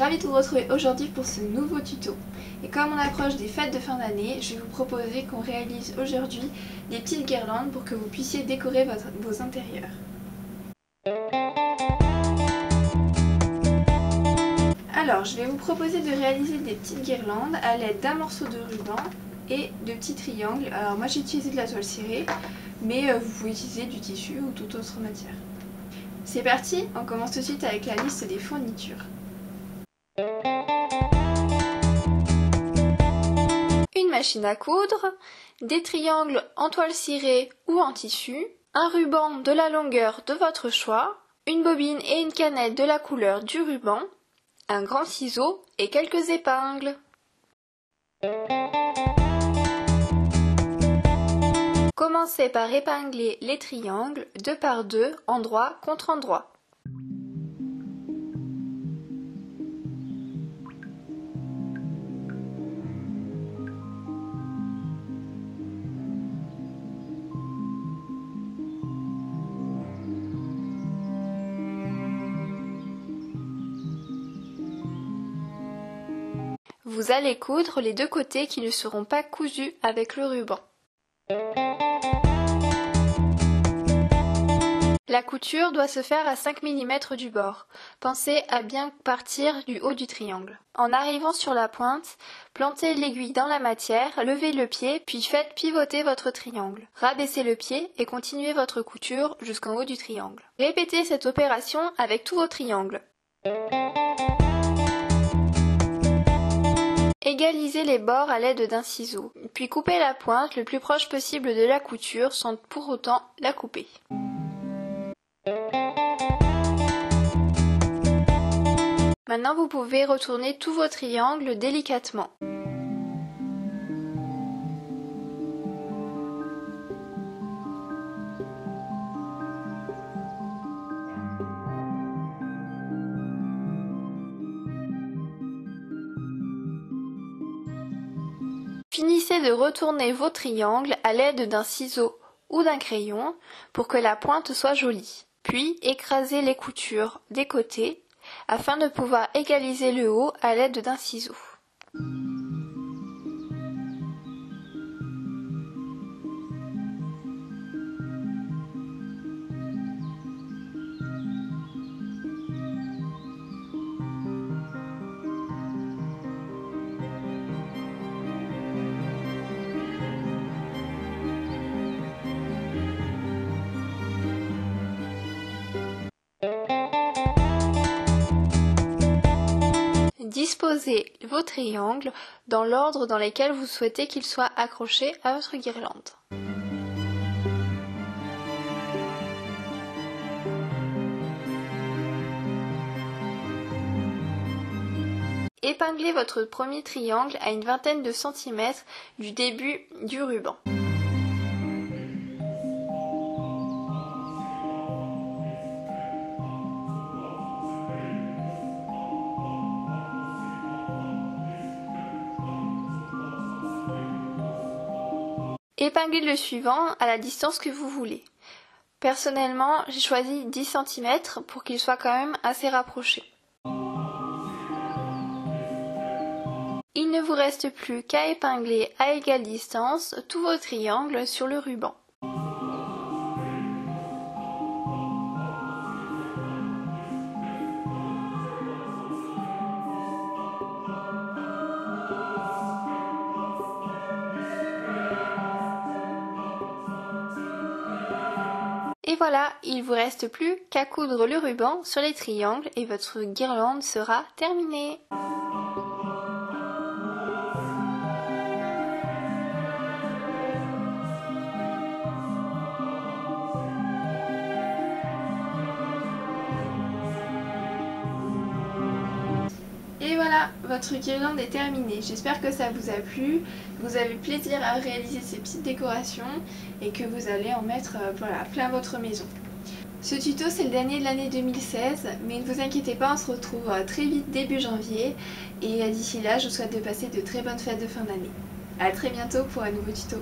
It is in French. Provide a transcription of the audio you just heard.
ravie de vous retrouver aujourd'hui pour ce nouveau tuto. Et comme on approche des fêtes de fin d'année, je vais vous proposer qu'on réalise aujourd'hui des petites guirlandes pour que vous puissiez décorer vos intérieurs. Alors, je vais vous proposer de réaliser des petites guirlandes à l'aide d'un morceau de ruban et de petits triangles. Alors moi j'ai utilisé de la toile cirée, mais vous pouvez utiliser du tissu ou toute autre matière. C'est parti, on commence tout de suite avec la liste des fournitures. Une machine à coudre, des triangles en toile cirée ou en tissu, un ruban de la longueur de votre choix, une bobine et une canette de la couleur du ruban, un grand ciseau et quelques épingles. Commencez par épingler les triangles 2 par 2, endroit contre endroit. Vous allez coudre les deux côtés qui ne seront pas cousus avec le ruban. La couture doit se faire à 5 mm du bord. Pensez à bien partir du haut du triangle. En arrivant sur la pointe, plantez l'aiguille dans la matière, levez le pied, puis faites pivoter votre triangle. Rabaissez le pied et continuez votre couture jusqu'en haut du triangle. Répétez cette opération avec tous vos triangles. Égalisez les bords à l'aide d'un ciseau, puis coupez la pointe le plus proche possible de la couture sans pour autant la couper. Maintenant vous pouvez retourner tous vos triangles délicatement. Finissez de retourner vos triangles à l'aide d'un ciseau ou d'un crayon pour que la pointe soit jolie. Puis écrasez les coutures des côtés afin de pouvoir égaliser le haut à l'aide d'un ciseau. Disposez vos triangles dans l'ordre dans lequel vous souhaitez qu'ils soient accrochés à votre guirlande. Épinglez votre premier triangle à une vingtaine de centimètres du début du ruban. Épinglez le suivant à la distance que vous voulez. Personnellement, j'ai choisi 10 cm pour qu'il soit quand même assez rapproché. Il ne vous reste plus qu'à épingler à égale distance tous vos triangles sur le ruban. Et voilà, il vous reste plus qu'à coudre le ruban sur les triangles et votre guirlande sera terminée. Et voilà, votre guirlande est terminée. J'espère que ça vous a plu, que vous avez plaisir à réaliser ces petites décorations et que vous allez en mettre plein votre maison. Ce tuto c'est le dernier de l'année 2016, mais ne vous inquiétez pas, on se retrouve très vite début janvier et d'ici là je vous souhaite de passer de très bonnes fêtes de fin d'année. A très bientôt pour un nouveau tuto.